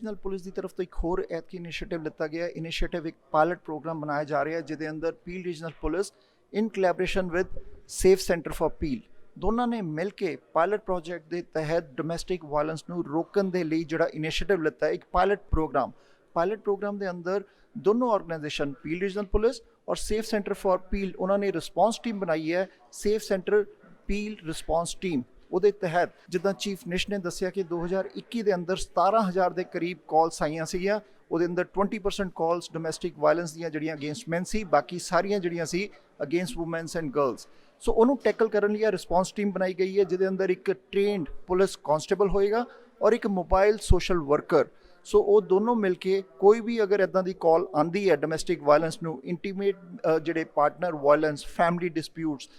Regional police ਦੀ ਤਰਫ ਤੋਂ ਇੱਕ ਹੋਰ ਐਤਕੀ ਇਨੀਸ਼ੀਏਟਿਵ ਲਿੱਤਾ ਗਿਆ। ਇਨੀਸ਼ੀਏਟਿਵ ਇੱਕ ਪਾਇਲਟ ਪ੍ਰੋਗਰਾਮ ਬਣਾਇਆ ਜਾ ਰਿਹਾ ਜਿਹਦੇ ਅੰਦਰ peel regional police in collaboration with safe centre for peel ਦੋਨਾਂ ਨੇ ਮਿਲ ਕੇ ਪਾਇਲਟ ਪ੍ਰੋਜੈਕਟ ਦੇ ਤਹਿਤ ਡੋਮੈਸਟਿਕ ਵਾਇਲੈਂਸ ਨੂੰ ਰੋਕਣ ਦੇ ਲਈ ਜਿਹੜਾ ਇਨੀਸ਼ੀਏਟਿਵ ਲਿੱਤਾ ਇੱਕ ਪਾਇਲਟ ਪ੍ਰੋਗਰਾਮ ਦੇ ਅੰਦਰ ਦੋਨੋਂ ਆਰਗੇਨਾਈਜੇਸ਼ਨ ਪੀਲ ਰੀਜਨਲ ਪੁਲਿਸ ਔਰ ਸੇਫ ਸੈਂਟਰ ਫॉर ਪੀਲ ਉਹਨਾਂ ਨੇ ਰਿਸਪੌਂਸ ਟੀਮ ਬਣਾਈ ਹੈ। Safe centre peel response team ਉਹਦੇ ਤਹਿਤ ਜਿੱਦਾਂ ਚੀਫ ਨਿਸ਼ ਨੇ ਦੱਸਿਆ ਕਿ 2021 ਦੇ ਅੰਦਰ 17,000 ਦੇ ਕਰੀਬ ਕਾਲਸ ਆਈਆਂ ਸੀਗੀਆਂ। ਉਹਦੇ ਅੰਦਰ 20% ਕਾਲਸ ਡੋਮੈਸਟਿਕ ਵਾਇਲੈਂਸ ਦੀਆਂ ਜਿਹੜੀਆਂ ਅਗੇਂਸਟ ਮੈਨ ਸੀ, ਬਾਕੀ ਸਾਰੀਆਂ ਜਿਹੜੀਆਂ ਸੀ ਅਗੇਂਸਟ ਵੂਮੈਨਸ ਐਂਡ ਗਰਲਸ। ਸੋ ਉਹਨੂੰ ਟੈਕਲ ਕਰਨ ਲਈ ਰਿਸਪੌਂਸ ਟੀਮ ਬਣਾਈ ਗਈ ਹੈ ਜਿਹਦੇ ਅੰਦਰ ਇੱਕ ਟ੍ਰੇਨਡ ਪੁਲਿਸ ਕਾਂਸਟੇਬਲ ਹੋਏਗਾ ਔਰ ਇੱਕ ਮੋਬਾਈਲ ਸੋਸ਼ਲ ਵਰਕਰ। ਸੋ ਉਹ ਦੋਨੋਂ ਮਿਲ ਕੇ ਕੋਈ ਵੀ ਅਗਰ ਇੱਦਾਂ ਦੀ ਕਾਲ ਆਉਂਦੀ ਹੈ ਡੋਮੈਸਟਿਕ ਵਾਇਲੈਂਸ ਨੂੰ, ਇੰਟੀਮੇਟ ਜਿਹੜੇ partner violence, family disputes,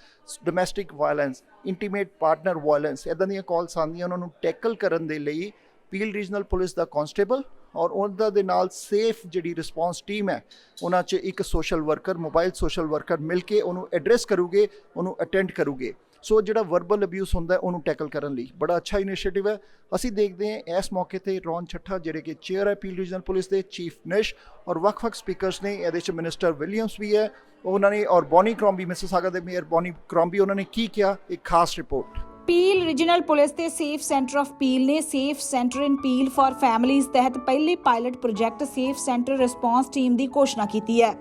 domestic violence, intimate partner violence, ਇੱਦਾਂ ਦੀਆਂ ਕਾਲਸ ਆਉਂਦੀਆਂ ਉਹਨਾਂ ਨੂੰ ਟੈਕਲ ਕਰਨ ਦੇ ਲਈ ਪੀਲ ਰੀਜਨਲ ਪੁਲਿਸ ਦਾ ਕਾਂਸਟੇਬਲ ਔਰ ਉਹਨਾਂ ਦੇ ਨਾਲ ਸੇਫ ਜਿਹੜੀ ਰਿਸਪੌਂਸ ਟੀਮ ਹੈ ਉਹਨਾਂ 'ਚ ਇੱਕ social worker, mobile social worker ਮਿਲ ਕੇ ਉਹਨੂੰ ਐਡਰੈਸ ਕਰੂਗੇ, ਉਹਨੂੰ ਅਟੈਂਡ ਕਰੂਗੇ। ਸੋ ਜਿਹੜਾ ਵਰਬਲ ਅਬਿਊਸ ਹੁੰਦਾ ਉਹਨੂੰ ਟੈਕਲ ਕਰਨ ਲਈ ਬੜਾ ਅੱਛਾ ਇਨੀਸ਼ੀਏਟਿਵ ਹੈ। ਅਸੀਂ ਦੇਖਦੇ ਹਾਂ ਇਸ ਮੌਕੇ ਤੇ ਰੌਣ ਛੱਠਾ ਜਿਹੜੇ ਕਿ ਚੇਅਰ ਹੈ ਪੀਲ ਰੀਜਨਲ ਪੁਲਿਸ ਦੇ, ਚੀਫ ਨਿਸ਼ ਔਰ ਵੱਖ-ਵੱਖ ਸਪੀਕਰਸ ਨੇ। ਇਹਦੇ 'ਚ ਮਿਨਿਸਟਰ ਵਿਲੀਅਮਸ ਵੀ ਹੈ ਉਹਨਾਂ ਨੇ, ਔਰ ਬੋਨੀ ਕਰੋਂਬੀ, ਮਿਸਿਸਾਗਾ ਦੇ ਮੇਅਰ ਬੋਨੀ ਕਰੋਂਬੀ, ਉਹਨਾਂ ਨੇ ਕੀ ਕਿਹਾ ਇੱਕ ਖਾਸ ਰਿਪੋਰਟ। ਪੀਲ ਰੀਜਨਲ ਪੁਲਿਸ ਤੇ ਸੇਫ ਸੈਂਟਰ ਆਫ ਪੀਲ ਨੇ safe centre in peel for families ਤਹਿਤ ਪਹਿਲੇ pilot project safe centre response team ਦੀ ਘੋਸ਼ਣਾ ਕੀਤੀ ਹੈ,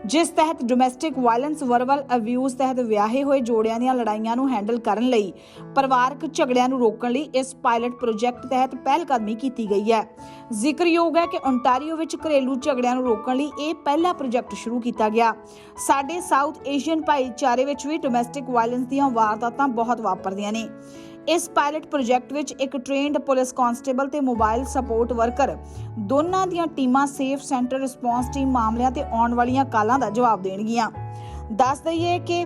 ਜਿਸ ਤਹਿਤ ਡੋਮੈਸਟਿਕ ਵਾਇਲੈਂਸ, ਵਰਬਲ ਅਬਿਊਜ਼ ਤਹਿਤ ਵਿਆਹੇ ਹੋਏ ਜੋੜਿਆਂ ਦੀਆਂ ਲੜਾਈਆਂ ਨੂੰ ਹੈਂਡਲ ਕਰਨ ਲਈ, ਪਰਿਵਾਰਕ ਝਗੜਿਆਂ ਨੂੰ ਰੋਕਣ ਲਈ ਇਸ ਪਾਇਲਟ ਪ੍ਰੋਜੈਕਟ ਤਹਿਤ ਪਹਿਲਕਦਮੀ ਕੀਤੀ ਗਈ ਹੈ। ਜ਼ਿਕਰਯੋਗ ਹੈ ਕਿ ਓਨਟਾਰੀਓ ਵਿੱਚ ਘਰੇਲੂ ਝਗੜਿਆਂ ਨੂੰ ਰੋਕਣ ਲਈ ਇਹ ਪਹਿਲਾ ਪ੍ਰੋਜੈਕਟ ਸ਼ੁਰੂ ਕੀਤਾ ਗਿਆ। ਸਾਡੇ ਸਾਊਥ ਏਸ਼ੀਅਨ ਭਾਈਚਾਰੇ ਵਿੱਚ ਵੀ ਡੋਮੈਸਟਿਕ ਵਾਇਲੈਂਸ ਦੀਆਂ ਵਾਰਦਾਤਾਂ ਬਹੁਤ ਵਾਪਰਦੀਆਂ ਨੇ। ਇਸ ਪਾਇਲਟ ਪ੍ਰੋਜੈਕਟ ਵਿੱਚ ਇੱਕ ਟ੍ਰੇਨਡ ਪੁਲਿਸ ਕਾਂਸਟੇਬਲ ਤੇ ਮੋਬਾਈਲ ਸਪੋਰਟ ਵਰਕਰ ਦੋਨਾਂ ਦੀਆਂ ਟੀਮਾਂ ਸੇਫ ਸੈਂਟਰ ਰਿਸਪੌਂਸ ਟੀਮ ਮਾਮਲਿਆਂ ਤੇ ਆਉਣ ਵਾਲੀਆਂ ਕਾਲਾਂ ਦਾ ਜਵਾਬ ਦੇਣਗੀਆਂ। ਦੱਸ ਦਈਏ ਕਿ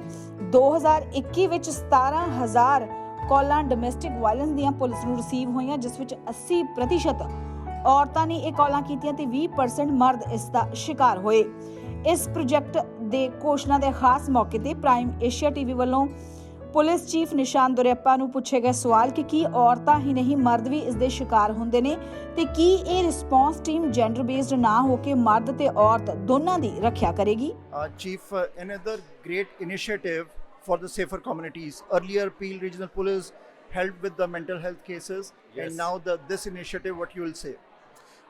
2021 ਵਿੱਚ 17,000 ਕਾਲਾਂ ਡੋਮੈਸਟਿਕ ਵਾਇਲੈਂਸ ਦੀਆਂ ਪੁਲਿਸ ਨੂੰ ਰਿਸੀਵ ਹੋਈਆਂ, ਜਿਸ ਵਿੱਚ 80% ਔਰਤਾਂ ਨੇ ਇਹ ਕਾਲਾਂ ਕੀਤੀਆਂ ਤੇ 20% ਮਰਦ ਇਸ ਦਾ ਸ਼ਿਕਾਰ ਹੋਏ। ਇਸ ਪ੍ਰੋਜੈਕਟ ਦੇ ਘੋਸ਼ਣਾ ਦੇ ਖਾਸ ਮੌਕੇ ਤੇ ਪ੍ਰਾਈਮ ਏਸ਼ੀਆ ਟੀਵੀ ਵੱਲੋਂ ਪੁਲਿਸ ਚੀਫ ਨਿਸ਼ਾਨ ਦੁਰੇਪਾ ਨੂੰ ਪੁੱਛੇ ਗਏ ਸਵਾਲ ਕਿ ਕੀ ਔਰਤਾਂ ਹੀ ਨਹੀਂ ਮਰਦ ਵੀ ਇਸ ਦੇ ਸ਼ਿਕਾਰ ਹੁੰਦੇ ਨੇ ਤੇ ਕੀ ਇਹ ਰਿਸਪੌਂਸ ਟੀਮ ਜੈਂਡਰ ਬੇਸਡ ਨਾ ਹੋ ਕੇ ਮਰਦ ਤੇ ਔਰਤ ਦੋਨਾਂ ਦੀ ਰੱਖਿਆ ਕਰੇਗੀ। Chief, another great initiative for the safer communities. Earlier Peel Regional Police helped with the mental health cases. Yes. And now this initiative, what you will say?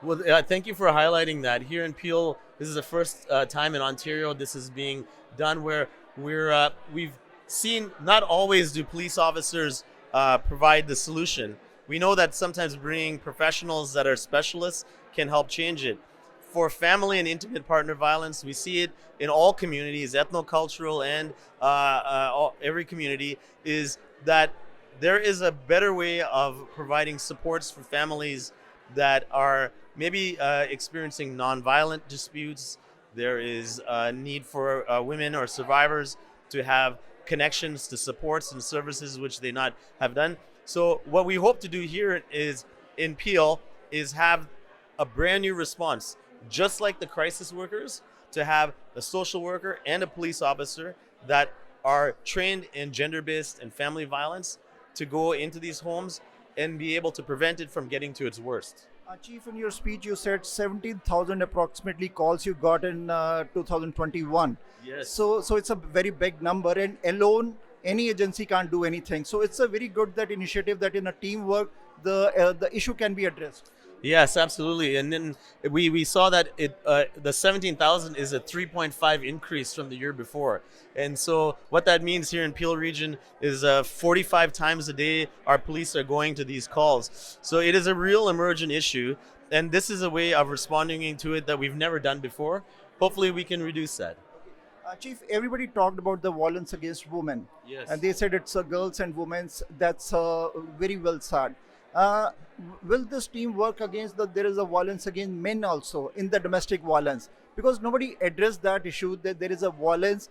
Well, thank you for highlighting that. Here in Peel, this is the first time in Ontario this is being done, where we've seen not always do police officers provide the solution. We know that sometimes bringing professionals that are specialists can help change it. For family and intimate partner violence, we see it in all communities, ethno-cultural and every community, is that there is a better way of providing supports for families that are maybe experiencing non-violent disputes. There is a need for women or survivors to have connections to supports and services which they not have done. So what we hope to do here is in Peel is have a brand new response, just like the crisis workers, to have a social worker and a police officer that are trained in gender-based and family violence to go into these homes and be able to prevent it from getting to its worst. Chief, in your speech you said 17,000 approximately calls you got in 2021. Yes. So it's a very big number, and alone any agency can't do anything. So it's a very good that initiative that in a teamwork the issue can be addressed. Yes, absolutely. And then we saw that the 17,000 is a 3.5 increase from the year before. And so what that means here in Peel region is 45 times a day our police are going to these calls. So it is a real emergent issue, and this is a way of responding to it that we've never done before. Hopefully we can reduce that. Chief, everybody talked about the violence against women. Yes. And they said it's girls and women's. That's very well said. Will this team work against there is a violence against men also in the domestic violence? Because nobody addressed that issue, that there is a violence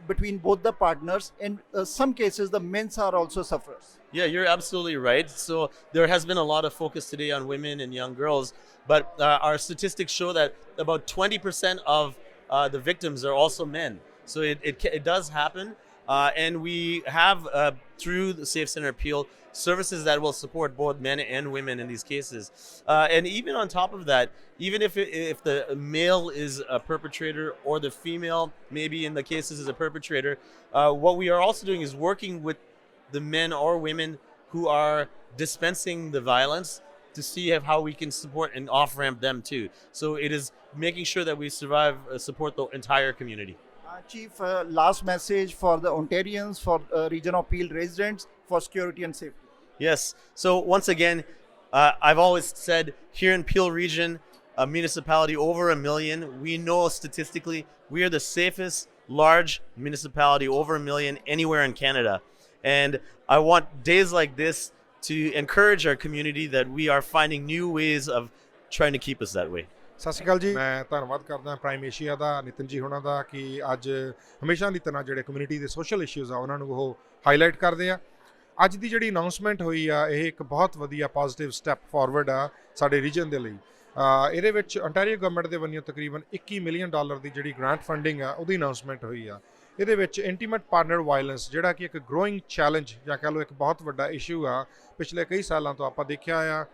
between both the partners. In some cases, the men are also sufferers. Yeah, you're absolutely right. So there has been a lot of focus today on women and young girls, but our statistics show that about 20% of the victims are also men. So it does happen. And we have, through the Safe Center Appeal, services that will support both men and women in these cases. And even on top of that, even if the male is a perpetrator or the female, maybe in the cases, is a perpetrator, what we are also doing is working with the men or women who are dispensing the violence to see how we can support and off-ramp them too. So it is making sure that we support the entire community. Chief, last message for the Ontarians, for region of Peel residents, for security and safety. Yes. So once again, I've always said here in Peel region, a municipality over 1 million, we know statistically we are the safest large municipality over 1 million anywhere in Canada. And I want days like this to encourage our community that we are finding new ways of trying to keep us that way. ਸਤਿ ਸ਼੍ਰੀ ਅਕਾਲ ਜੀ। ਮੈਂ ਧੰਨਵਾਦ ਕਰਦਾ prime Asia ਦਾ, ਨਿਤਨ ਜੀ ਹੋਣਾ ਦਾ, ਕਿ ਅੱਜ ਹਮੇਸ਼ਾ ਦੀ ਤਰ੍ਹਾਂ ਜਿਹੜੇ ਕਮਿਊਨਿਟੀ ਦੇ ਸੋਸ਼ਲ ਇਸ਼ੂਜ਼ ਆ ਉਹਨਾਂ ਨੂੰ ਉਹ ਹਾਈਲਾਈਟ ਕਰਦੇ ਆ। ਅੱਜ ਦੀ ਜਿਹੜੀ ਅਨਾਉਂਸਮੈਂਟ ਹੋਈ ਆ, ਇਹ ਇੱਕ ਬਹੁਤ ਵਧੀਆ ਪੋਜ਼ਿਟਿਵ ਸਟੈਪ ਫਾਰਵਰਡ ਆ ਸਾਡੇ ਰੀਜਨ ਦੇ ਲਈ। ਇਹਦੇ ਵਿੱਚ ontario ਗਵਰਨਮੈਂਟ ਦੇ ਵੱਲੋਂ ਤਕਰੀਬਨ $21 ਮਿਲੀਅਨ ਦੀ ਜਿਹੜੀ ਗ੍ਰਾਂਟ ਫੰਡਿੰਗ ਆ ਉਹਦੀ ਅਨਾਉਂਸਮੈਂਟ ਹੋਈ ਆ। ਇਹਦੇ ਵਿੱਚ ਇੰਟੀਮੇਟ ਪਾਰਟਨਰ ਵਾਇਲੈਂਸ, ਜਿਹੜਾ ਕਿ ਇੱਕ ਗਰੋਇੰਗ ਚੈਲੰਜ ਜਾਂ ਕਹਿ ਲਓ ਇੱਕ ਬਹੁਤ ਵੱਡਾ ਇਸ਼ੂ ਆ, ਪਿਛਲੇ ਕਈ ਸਾਲਾਂ ਤੋਂ ਆਪਾਂ ਦੇਖਿਆ ਆ,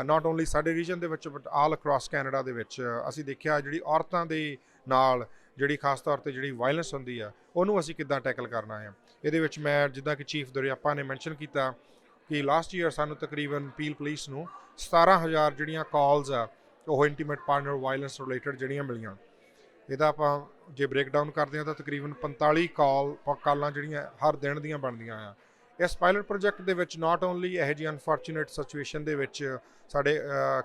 ਨਾਟ ਓਨਲੀ ਸਾਡੇ ਰੀਜਨ ਦੇ ਵਿੱਚ ਬਟ ਆਲ ਅਕ੍ਰੋਸ ਕੈਨੇਡਾ ਦੇ ਵਿੱਚ ਅਸੀਂ ਦੇਖਿਆ ਜਿਹੜੀ ਔਰਤਾਂ ਦੇ ਨਾਲ ਜਿਹੜੀ ਖਾਸ ਤੌਰ 'ਤੇ ਜਿਹੜੀ ਵਾਇਲੈਂਸ ਹੁੰਦੀ ਆ ਉਹਨੂੰ ਅਸੀਂ ਕਿੱਦਾਂ ਟੈਕਲ ਕਰਨਾ ਹੈ। ਇਹਦੇ ਵਿੱਚ ਮੈਂ ਜਿੱਦਾਂ ਕਿ ਚੀਫ ਦੁਰਿਆਪਾ ਨੇ ਮੈਂਸ਼ਨ ਕੀਤਾ ਕਿ ਲਾਸਟ ਈਅਰ ਸਾਨੂੰ ਤਕਰੀਬਨ ਪੀਲ ਪੁਲਿਸ ਨੂੰ 17,000 ਜਿਹੜੀਆਂ ਕਾਲਸ ਆ ਉਹ ਇੰਟੀਮੇਟ ਪਾਰਟਨਰ ਵਾਇਲੈਂਸ ਰਿਲੇਟਡ ਜਿਹੜੀਆਂ ਮਿਲੀਆਂ। ਇਹਦਾ ਆਪਾਂ ਜੇ ਬ੍ਰੇਕਡਾਊਨ ਕਰਦੇ ਹਾਂ ਤਾਂ ਤਕਰੀਬਨ 45 ਕਾਲਾਂ ਜਿਹੜੀਆਂ ਹਰ ਦਿਨ ਦੀਆਂ ਬਣਦੀਆਂ ਆ। ਇਸ ਪਾਇਲਟ ਪ੍ਰੋਜੈਕਟ ਦੇ ਵਿੱਚ ਨਾਟ ਓਨਲੀ ਇਹੋ ਜਿਹੀ ਅਨਫੋਰਚੂਨੇਟ ਸਿਚੁਏਸ਼ਨ ਦੇ ਵਿੱਚ ਸਾਡੇ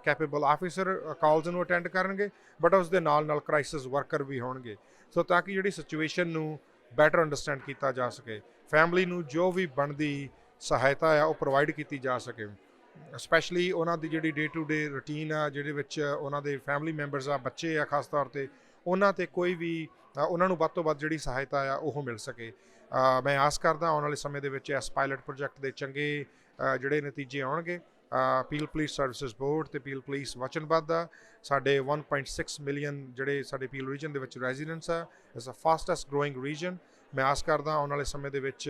ਕੈਪੇਬਲ ਆਫਿਸਰ ਕਾਲਸ ਨੂੰ ਅਟੈਂਡ ਕਰਨਗੇ, ਬਟ ਉਸ ਦੇ ਨਾਲ ਕ੍ਰਾਈਸਿਸ ਵਰਕਰ ਵੀ ਹੋਣਗੇ, ਸੋ ਤਾਂ ਕਿ ਜਿਹੜੀ ਸਿਚੁਏਸ਼ਨ ਨੂੰ ਬੈਟਰ ਅੰਡਰਸਟੈਂਡ ਕੀਤਾ ਜਾ ਸਕੇ, ਫੈਮਿਲੀ ਨੂੰ ਜੋ ਵੀ ਬਣਦੀ ਸਹਾਇਤਾ ਆ ਉਹ ਪ੍ਰੋਵਾਈਡ ਕੀਤੀ ਜਾ ਸਕੇ। ਸਪੈਸ਼ਲੀ ਉਹਨਾਂ ਦੀ ਜਿਹੜੀ ਡੇ ਟੂ ਡੇ ਰੂਟੀਨ ਆ, ਜਿਹਦੇ ਵਿੱਚ ਉਹਨਾਂ ਦੇ ਫੈਮਿਲੀ ਮੈਂਬਰਸ ਆ, ਬੱਚੇ ਆ ਖਾਸ ਤੌਰ 'ਤੇ, ਉਹਨਾਂ 'ਤੇ ਕੋਈ ਵੀ ਉਹਨਾਂ ਨੂੰ ਵੱਧ ਤੋਂ ਵੱਧ ਜਿਹੜੀ ਸਹਾਇਤਾ ਆ ਉਹ ਮਿਲ ਸਕੇ। ਮੈਂ ਆਸ ਕਰਦਾ ਆਉਣ ਵਾਲੇ ਸਮੇਂ ਦੇ ਵਿੱਚ ਇਸ ਪਾਇਲਟ ਪ੍ਰੋਜੈਕਟ ਦੇ ਚੰਗੇ ਜਿਹੜੇ ਨਤੀਜੇ ਆਉਣਗੇ। ਪੀਲ ਪੁਲਿਸ ਸਰਵਿਸਿਜ਼ ਬੋਰਡ ਅਤੇ ਪੀਲ ਪੁਲਿਸ ਵਚਨਬੱਧ ਆ। ਸਾਡੇ 1.6 ਮਿਲੀਅਨ ਜਿਹੜੇ ਸਾਡੇ ਪੀਲ ਰੀਜਨ ਦੇ ਵਿੱਚ ਰੈਜ਼ੀਡੈਂਟਸ ਆ, it's a fastest growing region. ਮੈਂ ਆਸ ਕਰਦਾ ਆਉਣ ਵਾਲੇ ਸਮੇਂ ਦੇ ਵਿੱਚ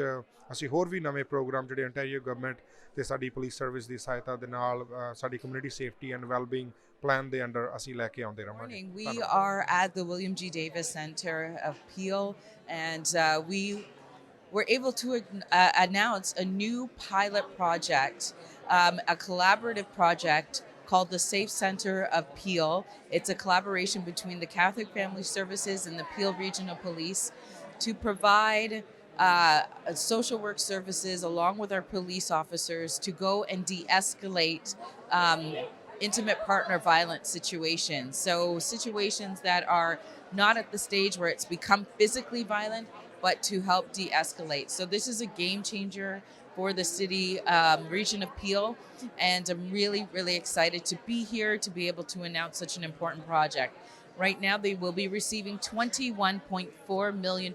ਅਸੀਂ ਹੋਰ ਵੀ ਨਵੇਂ ਪ੍ਰੋਗਰਾਮ ਜਿਹੜੇ ontario ਗਵਰਨਮੈਂਟ ਅਤੇ ਸਾਡੀ ਪੁਲਿਸ ਸਰਵਿਸ ਦੀ ਸਹਾਇਤਾ ਦੇ ਨਾਲ ਸਾਡੀ ਕਮਿਊਨਿਟੀ ਸੇਫਟੀ ਐਂਡ ਵੈਲਬੀਂਗ plan ਦੇ ਅੰਡਰ ਅਸੀਂ ਲੈ ਕੇ ਆਉਂਦੇ ਰਹਾਂਗੇ। We are at the William G. Davis Center of Peel, and we were able to announce a new pilot project, a collaborative project called the Safe Center of Peel. It's a collaboration between the Catholic Family Services and the Peel Regional Police to provide social work services along with our police officers to go and de-escalate intimate partner violence situations. So situations that are not at the stage where it's become physically violent, but to help de-escalate. So this is a game changer for the city region of Peel, and I'm really, really excited to be here to be able to announce such an important project. Right now, they will be receiving $21.4 million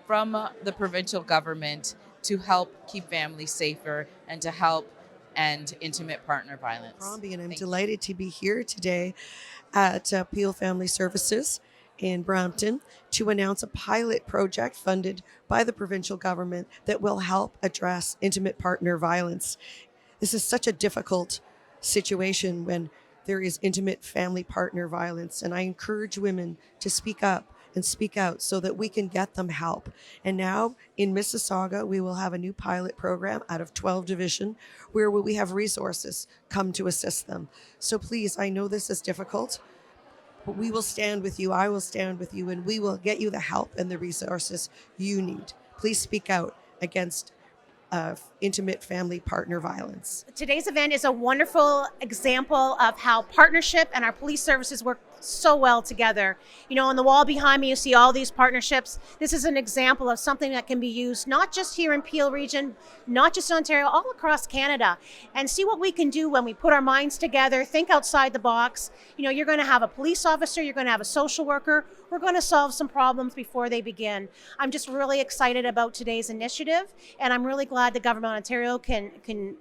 from the provincial government to help keep families safer and to help and intimate partner violence. And I'm delighted to be here today at Peel Family Services in Brampton to announce a pilot project funded by the provincial government that will help address intimate partner violence. This is such a difficult situation when there is intimate family partner violence, and I encourage women to speak up and speak out so that we can get them help. And now in Mississauga, we will have a new pilot program out of 12 Division where we have resources come to assist them. So please, I know this is difficult, but we will stand with you. I will stand with you, and we will get you the help and the resources you need. Please speak out against intimate family partner violence. Today's event is a wonderful example of how partnership and our police services work so well together. You know, on the wall behind me, you see all these partnerships. This is an example of something that can be used not just here in Peel region, not just in Ontario, all across Canada, and see what we can do when we put our minds together, think outside the box. You know, you're going to have a police officer, you're going to have a social worker. We're going to solve some problems before they begin. I'm just really excited about today's initiative, and I'm really glad the government of Ontario can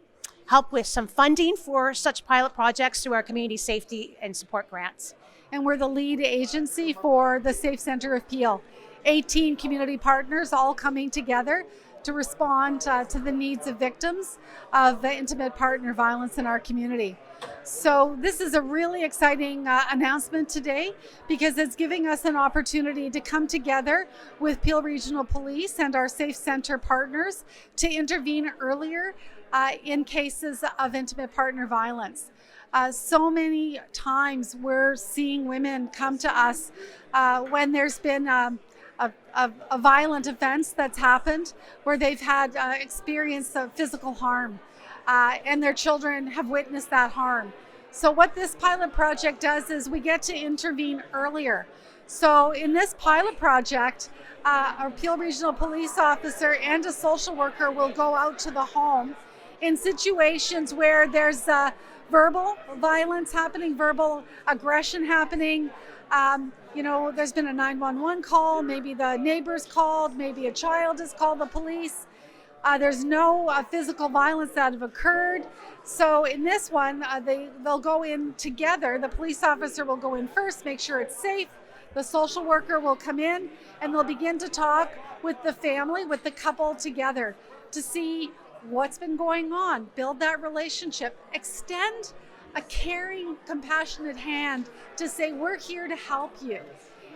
help with some funding for such pilot projects through our community safety and support grants. And we're the lead agency for the Safe Center of Peel. 18 community partners all coming together to respond to the needs of victims of intimate partner violence in our community. So this is a really exciting announcement today because it's giving us an opportunity to come together with Peel Regional Police and our Safe Centre partners to intervene earlier in cases of intimate partner violence. So many times we're seeing women come to us when there's been a violent offense that's happened where they've had experience of physical harm and their children have witnessed that harm. So what this pilot project does is we get to intervene earlier. So in this pilot project, our Peel Regional Police officer and a social worker will go out to the home in situations where there's verbal violence happening, verbal aggression happening. There's been a 911 call, maybe the neighbors called, maybe a child has called the police. There's no physical violence that have occurred. So in this one, they'll go in together. The police officer will go in first, make sure it's safe. The social worker will come in and they'll begin to talk with the family, with the couple together to see what's been going on, build that relationship, extend a caring, compassionate hand to say, we're here to help you.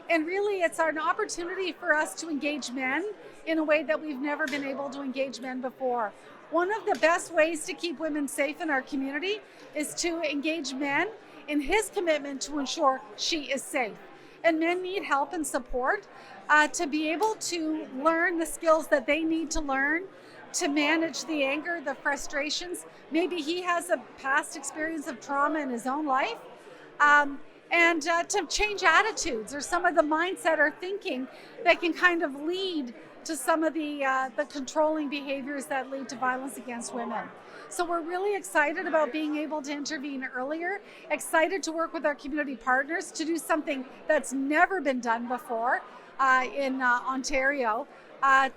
And really, it's an opportunity for us to engage men in a way that we've never been able to engage men before. One of the best ways to keep women safe in our community is to engage men in his commitment to ensure she is safe. And men need help and support to be able to learn the skills that they need to learn to manage the anger, the frustrations. Maybe he has a past experience of trauma in his own life. And to change attitudes or some of the mindset or thinking that can kind of lead to some of the controlling behaviors that lead to violence against women. So we're really excited about being able to intervene earlier, excited to work with our community partners to do something that's never been done before in Ontario,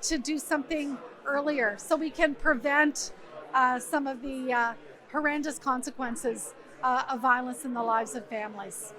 to do something earlier so we can prevent some of the horrendous consequences of violence in the lives of families.